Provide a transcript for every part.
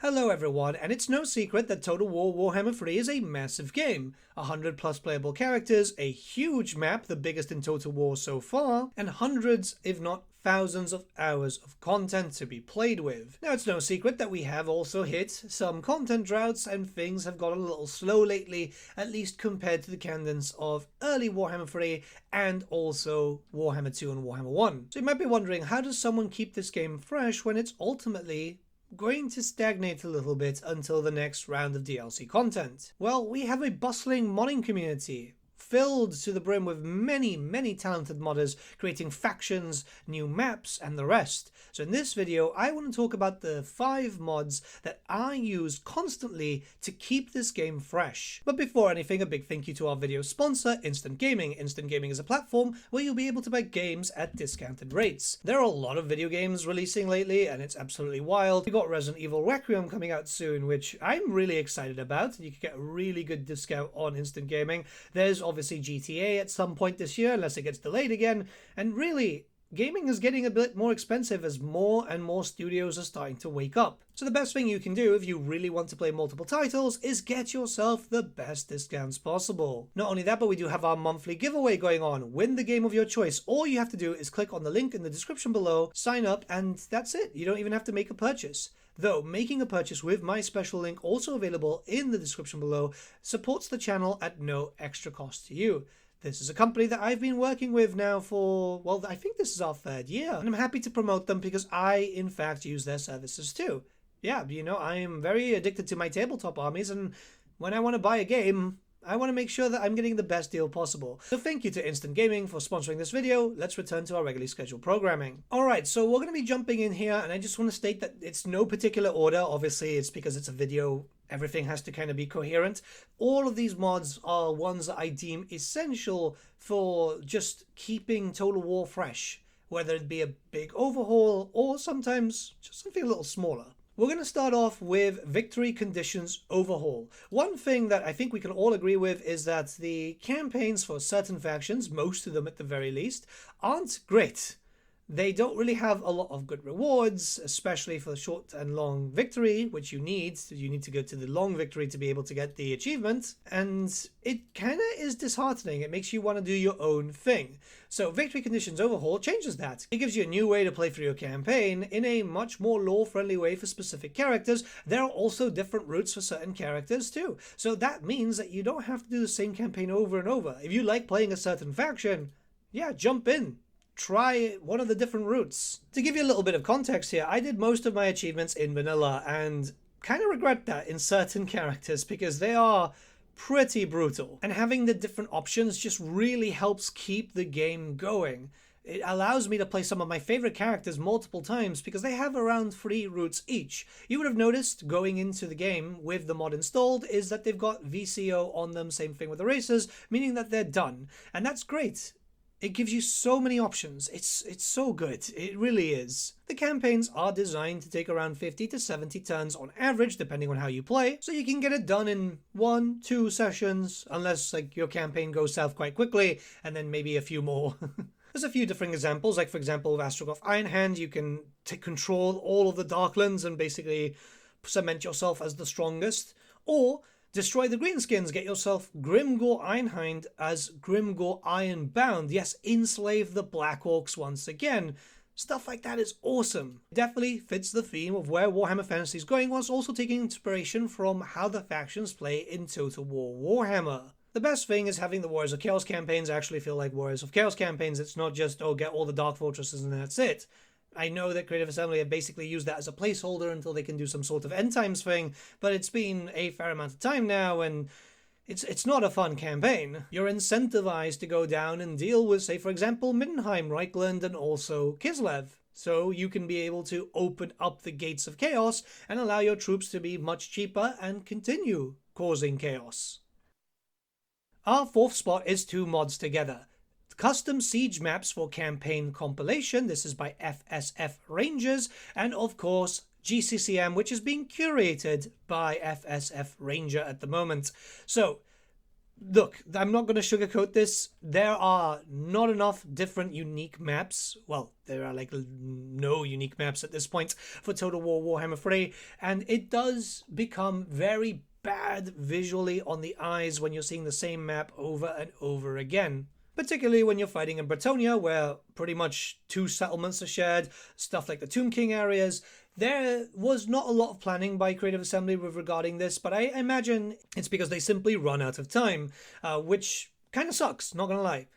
Hello everyone, and it's no secret that Total War Warhammer 3 is a massive game. 100 plus playable characters, a huge map, the biggest in Total War so far, and hundreds, if not thousands of hours of content to be played with. Now it's no secret that we have also hit some content droughts and things have got a little slow lately, at least compared to the cadence of early Warhammer 3 and also Warhammer 2 and Warhammer 1. So you might be wondering, how does someone keep this game fresh when it's ultimately going to stagnate a little bit until the next round of DLC content? Well, we have a bustling modding community filled to the brim with many talented modders creating factions, new maps, and the rest. So in this video, I want to talk about the 5 mods that I use constantly to keep this game fresh. But before anything, a big thank you to our video sponsor, Instant Gaming. Instant Gaming is a platform where you'll be able to buy games at discounted rates. There are a lot of video games releasing lately, and it's absolutely wild. We got Resident Evil VIKRAM coming out soon, which I'm really excited about. You can get a really good discount on Instant Gaming. There's obviously GTA at some point this year, unless it gets delayed again, and really, gaming is getting a bit more expensive as more and more studios are starting to wake up. So the best thing you can do if you really want to play multiple titles is get yourself the best discounts possible. Not only that, but we do have our monthly giveaway going on. Win the game of your choice. All you have to do is click on the link in the description below, sign up, and that's it. You don't even have to make a purchase. Though, making a purchase with my special link, also available in the description below, supports the channel at no extra cost to you. This is a company that I've been working with now for, well, I think this is our 3rd year, and I'm happy to promote them because I, in fact, use their services too. Yeah, you know, I am very addicted to my tabletop armies, and when I want to buy a game, I want to make sure that I'm getting the best deal possible. So thank you to Instant Gaming for sponsoring this video. Let's return to our regularly scheduled programming. Alright, so we're going to be jumping in here, and I just want to state that it's no particular order. Obviously, it's because it's a video. Everything has to kind of be coherent. All of these mods are ones that I deem essential for just keeping Total War fresh, whether it be a big overhaul or sometimes just something a little smaller. We're going to start off with Victory Conditions Overhaul. One thing that I think we can all agree with is that the campaigns for certain factions, most of them at the very least, aren't great. They don't really have a lot of good rewards, especially for the short and long victory, which you need. You need to go to the long victory to be able to get the achievement, and it kind of is disheartening. It makes you want to do your own thing. So Victory Conditions Overhaul changes that. It gives you a new way to play through your campaign in a much more lore-friendly way for specific characters. There are also different routes for certain characters too. So that means that you don't have to do the same campaign over and over. If you like playing a certain faction, yeah, jump in. Try one of the different routes. To give you a little bit of context here, I did most of my achievements in vanilla and kind of regret that in certain characters because they are pretty brutal. And having the different options just really helps keep the game going. It allows me to play some of my favorite characters multiple times because they have around 3 routes each. You would have noticed going into the game with the mod installed is that they've got VCO on them, same thing with the racers, meaning that they're done. And that's great. It gives you so many options. It's so good. It really is. The campaigns are designed to take around 50 to 70 turns on average, depending on how you play, so you can get it done in 1-2 sessions, unless like your campaign goes south quite quickly, and then maybe a few more. There's a few different examples, like for example with Astrogoth Ironhand, you can control all of the Darklands and basically cement yourself as the strongest, or destroy the Greenskins, get yourself Grimgor Ironhind as Grimgor Ironbound. Yes, enslave the Black Orcs once again. Stuff like that is awesome. It definitely fits the theme of where Warhammer Fantasy is going, whilst also taking inspiration from how the factions play in Total War Warhammer. The best thing is having the Warriors of Chaos campaigns actually feel like Warriors of Chaos campaigns. It's not just, oh, get all the Dark Fortresses and that's it. I know that Creative Assembly have basically used that as a placeholder until they can do some sort of end times thing, but it's been a fair amount of time now, and it's not a fun campaign. You're incentivized to go down and deal with, say, for example, Middenheim, Reichland, and also Kislev. So you can be able to open up the gates of chaos and allow your troops to be much cheaper and continue causing chaos. Our 4th spot is 2 mods together. Custom siege maps for campaign compilation. This is by FSF Rangers, and of course GCCM, which is being curated by FSF Ranger at the moment. So Look, I'm not going to sugarcoat this. There are not enough different unique maps. Well, there are like no unique maps at this point for Total War Warhammer 3, and it does become very bad visually on the eyes when you're seeing the same map over and over again. Particularly when you're fighting in Bretonnia, where pretty much 2 settlements are shared, stuff like the Tomb King areas. There was not a lot of planning by Creative Assembly with regarding this, but I imagine it's because they simply run out of time, which kind of sucks, not gonna lie.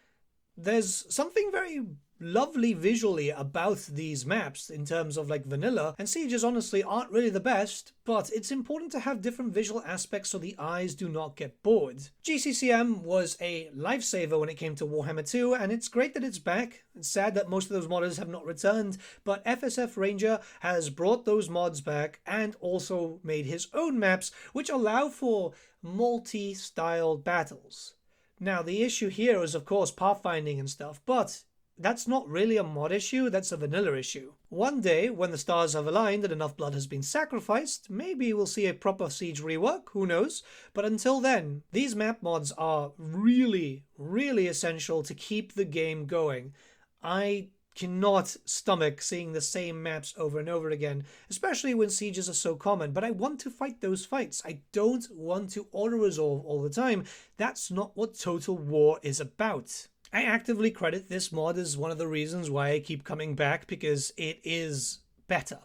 There's something very lovely visually about these maps in terms of like vanilla, and sieges honestly aren't really the best, but it's important to have different visual aspects so the eyes do not get bored. GCCM was a lifesaver when it came to Warhammer 2, and it's great that it's back. It's sad that most of those modders have not returned, but FSF Ranger has brought those mods back and also made his own maps which allow for multi-styled battles. Now the issue here is of course pathfinding and stuff, but that's not really a mod issue, that's a vanilla issue. One day, when the stars have aligned and enough blood has been sacrificed, maybe we'll see a proper siege rework, who knows? But until then, these map mods are really, really essential to keep the game going. I cannot stomach seeing the same maps over and over again, especially when sieges are so common, but I want to fight those fights. I don't want to auto-resolve all the time. That's not what Total War is about. I actively credit this mod as one of the reasons why I keep coming back, because it is better.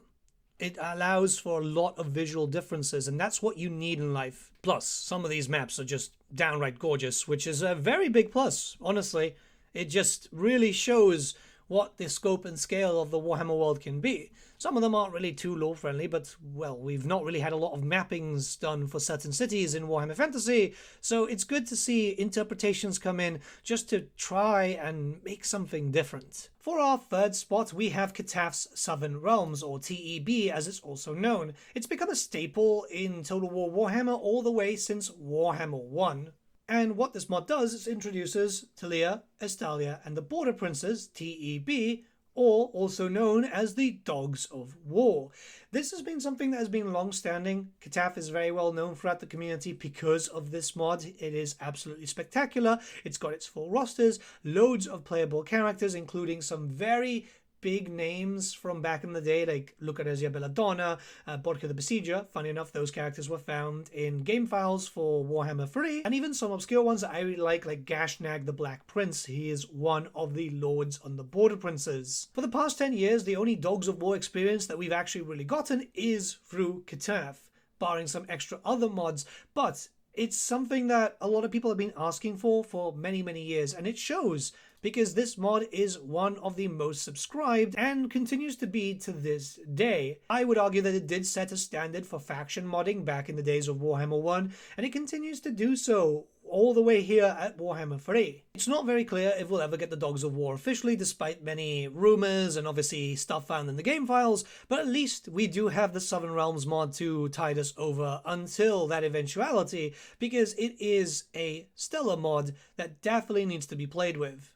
It allows for a lot of visual differences, and that's what you need in life. Plus, some of these maps are just downright gorgeous, which is a very big plus, honestly. It just really shows what the scope and scale of the Warhammer world can be. Some of them aren't really too lore-friendly, but, well, we've not really had a lot of mappings done for certain cities in Warhammer Fantasy, so it's good to see interpretations come in just to try and make something different. For our third spot, we have Cataph's Southern Realms, or TEB as it's also known. It's become a staple in Total War Warhammer all the way since Warhammer 1. And what this mod does is introduces Talia, Estalia, and the Border Princes, TEB, or also known as the Dogs of War. This has been something that has been long-standing. Cataph is very well known throughout the community because of this mod. It is absolutely spectacular. It's got its full rosters, loads of playable characters, including some very big names from back in the day, like Lucrezia Belladonna, Bodka the Besieger. Funny enough, those characters were found in game files for Warhammer 3, and even some obscure ones that I really like Gashnag the Black Prince. He is one of the lords on the Border Princes. For the past 10 years, the only Dogs of War experience that we've actually really gotten is through Cataph, barring some extra other mods, but it's something that a lot of people have been asking for many, many years, and it shows, because this mod is one of the most subscribed and continues to be to this day. I would argue that it did set a standard for faction modding back in the days of Warhammer 1, and it continues to do so all the way here at Warhammer 3. It's not very clear if we'll ever get the Dogs of War officially, despite many rumors and obviously stuff found in the game files, but at least we do have the Southern Realms mod to tide us over until that eventuality, because it is a stellar mod that definitely needs to be played with.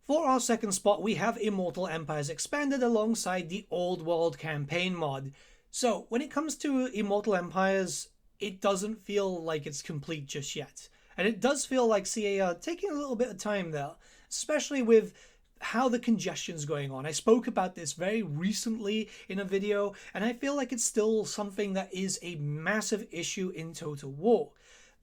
For our second spot, we have Immortal Empires Expanded alongside the Old World Campaign mod. So, when it comes to Immortal Empires, it doesn't feel like it's complete just yet. And it does feel like CA are taking a little bit of time there, especially with how the congestion's going on. I spoke about this very recently in a video, and I feel like it's still something that is a massive issue in Total War.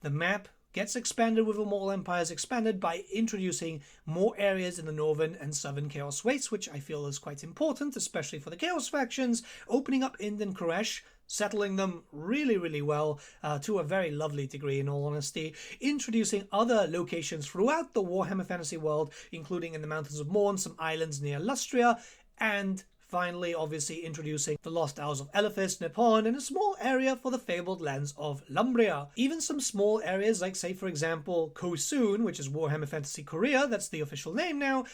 The map gets expanded with Immortal Empires Expanded by introducing more areas in the northern and southern Chaos Wastes, which I feel is quite important, especially for the Chaos factions, opening up Ind and Koresh, settling them really, really well to a very lovely degree, in all honesty, introducing other locations throughout the Warhammer Fantasy world, including in the Mountains of Morn, some islands near Lustria, and finally, obviously, introducing the Lost Isles of Elephas, Nippon, and a small area for the fabled lands of Lumbria. Even some small areas like, say, for example, Kosun, which is Warhammer Fantasy Korea, that's the official name now,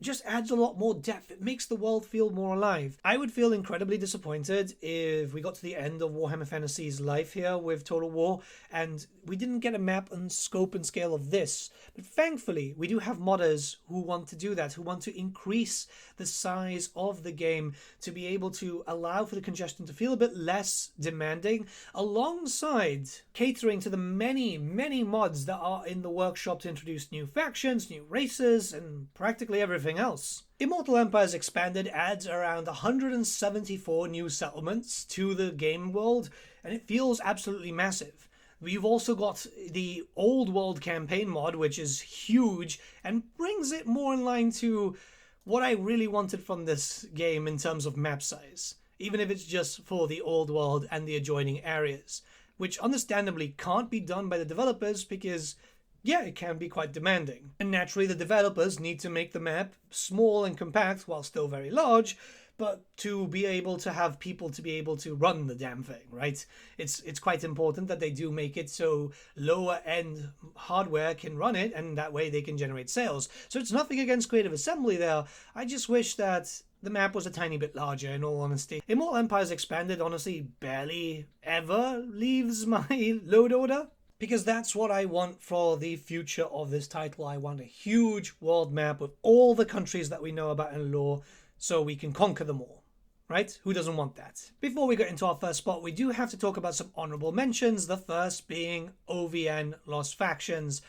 just adds a lot more depth. It makes the world feel more alive. I would feel incredibly disappointed if we got to the end of Warhammer Fantasy's life here with Total War and we didn't get a map and scope and scale of this. But thankfully, we do have modders who want to do that, who want to increase the size of the game to be able to allow for the congestion to feel a bit less demanding, alongside catering to the many, many mods that are in the workshop to introduce new factions, new races, and practically everything else. Immortal Empires Expanded adds around 174 new settlements to the game world, and it feels absolutely massive. We've also got the Old World campaign mod, which is huge and brings it more in line to what I really wanted from this game in terms of map size, even if it's just for the Old World and the adjoining areas, which understandably can't be done by the developers because yeah, it can be quite demanding. And naturally, the developers need to make the map small and compact while still very large, but to be able to have people to be able to run the damn thing, right? It's quite important that they do make it so lower end hardware can run it, and that way they can generate sales. So it's nothing against Creative Assembly there. I just wish that the map was a tiny bit larger, in all honesty. Immortal Empires Expanded honestly barely ever leaves my load order, because that's what I want for the future of this title. I want a huge world map with all the countries that we know about in lore, so we can conquer them all, right? Who doesn't want that? Before we get into our first spot, we do have to talk about some honorable mentions, the first being OVN Lost Factions.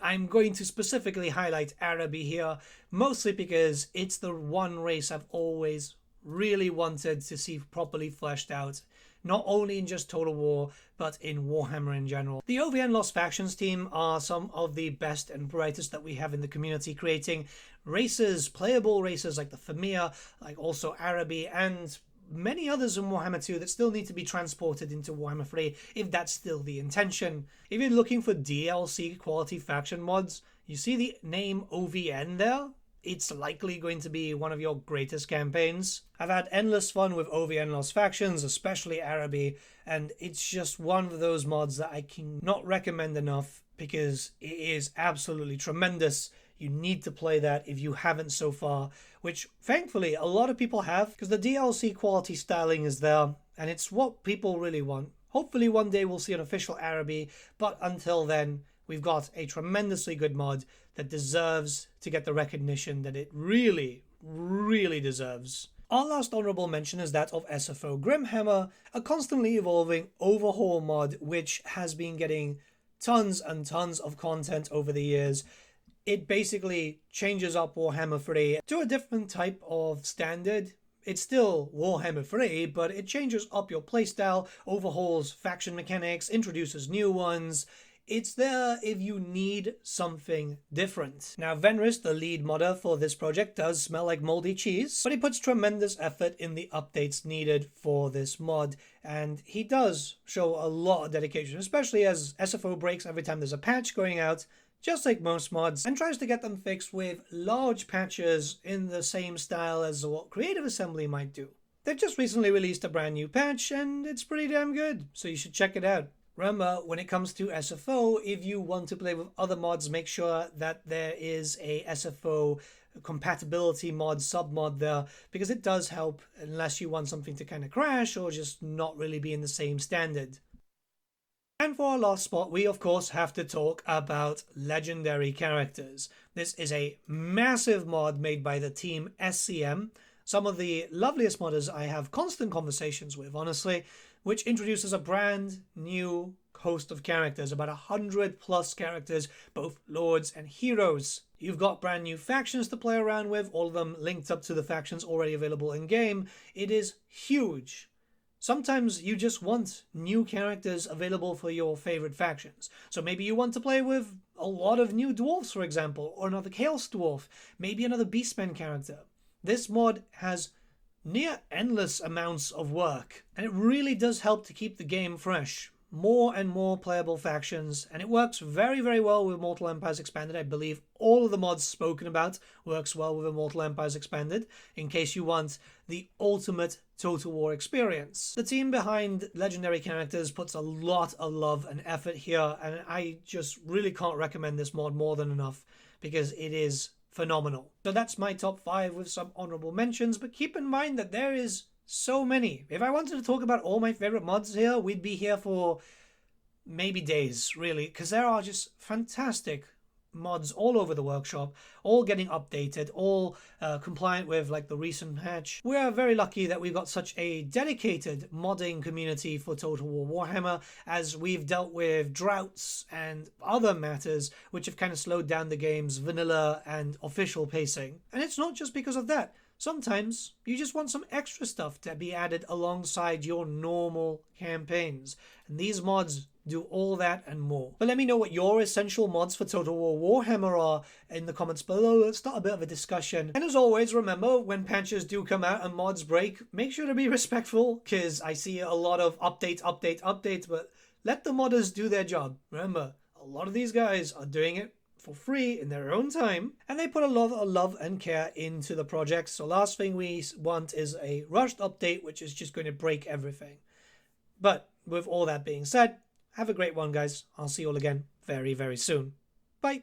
I'm going to specifically highlight Araby here, mostly because it's the one race I've always really wanted to see properly fleshed out, not only in just Total War, but in Warhammer in general. The OVN Lost Factions team are some of the best and brightest that we have in the community, creating races, playable races like the Famir, like also Araby, and many others in Warhammer 2 that still need to be transported into Warhammer 3 if that's still the intention. If you're looking for DLC quality faction mods, you see the name OVN there? It's likely going to be one of your greatest campaigns. I've had endless fun with OVN Lost Factions, especially Araby, and it's just one of those mods that I cannot recommend enough because it is absolutely tremendous. You need to play that if you haven't so far, which thankfully a lot of people have, because the DLC quality styling is there, and it's what people really want. Hopefully one day we'll see an official Araby, but until then, we've got a tremendously good mod that deserves to get the recognition that it really, really deserves. Our last honorable mention is that of SFO Grimhammer, a constantly evolving Overhaul mod which has been getting tons and tons of content over the years. It basically changes up Warhammer 3 to a different type of standard. It's still Warhammer 3, but it changes up your playstyle, overhauls faction mechanics, introduces new ones. It's there if you need something different. Now, Venris, the lead modder for this project, does smell like moldy cheese, but he puts tremendous effort in the updates needed for this mod, and he does show a lot of dedication, especially as SFO breaks every time there's a patch going out, just like most mods, and tries to get them fixed with large patches in the same style as what Creative Assembly might do. They've just recently released a brand new patch, and it's pretty damn good, so you should check it out. Remember, when it comes to SFO, if you want to play with other mods, make sure that there is a SFO compatibility mod, sub-mod there, because it does help unless you want something to kind of crash or just not really be in the same standard. And for our last spot, we of course have to talk about legendary characters. This is a massive mod made by the team SCM, some of the loveliest modders I have constant conversations with, honestly, which introduces a brand new host of characters, about 100 plus characters, both lords and heroes. You've got brand new factions to play around with, all of them linked up to the factions already available in game. It is huge. Sometimes you just want new characters available for your favorite factions. So maybe you want to play with a lot of new dwarves, for example, or another Chaos Dwarf, maybe another Beastman character. This mod has near endless amounts of work, and it really does help to keep the game fresh. More and more playable factions, and it works very, very well with Immortal Empires Expanded. I believe all of the mods spoken about works well with Immortal Empires Expanded, in case you want the ultimate Total War experience. The team behind legendary characters puts a lot of love and effort here, and I just really can't recommend this mod more than enough, because it is phenomenal. So that's my top 5 with some honorable mentions, but keep in mind that there is so many. If I wanted to talk about all my favorite mods here, we'd be here for maybe days, really, because there are just fantastic mods all over the workshop, all getting updated, all compliant with like the recent patch. We are very lucky that we've got such a dedicated modding community for Total War Warhammer, as we've dealt with droughts and other matters which have kind of slowed down the game's vanilla and official pacing. And it's not just because of that. Sometimes you just want some extra stuff to be added alongside your normal campaigns, and these mods do all that and more. But let me know what your essential mods for Total War Warhammer are in the comments below. Let's start a bit of a discussion. And as always, remember, when patches do come out and mods break, make sure to be respectful, because I see a lot of updates, but let the modders do their job. Remember, a lot of these guys are doing it for free in their own time, and they put a lot of love and care into the project. So last thing we want is a rushed update which is just going to break everything. But with all that being said, have a great one, guys. I'll see you all again very, very soon. Bye.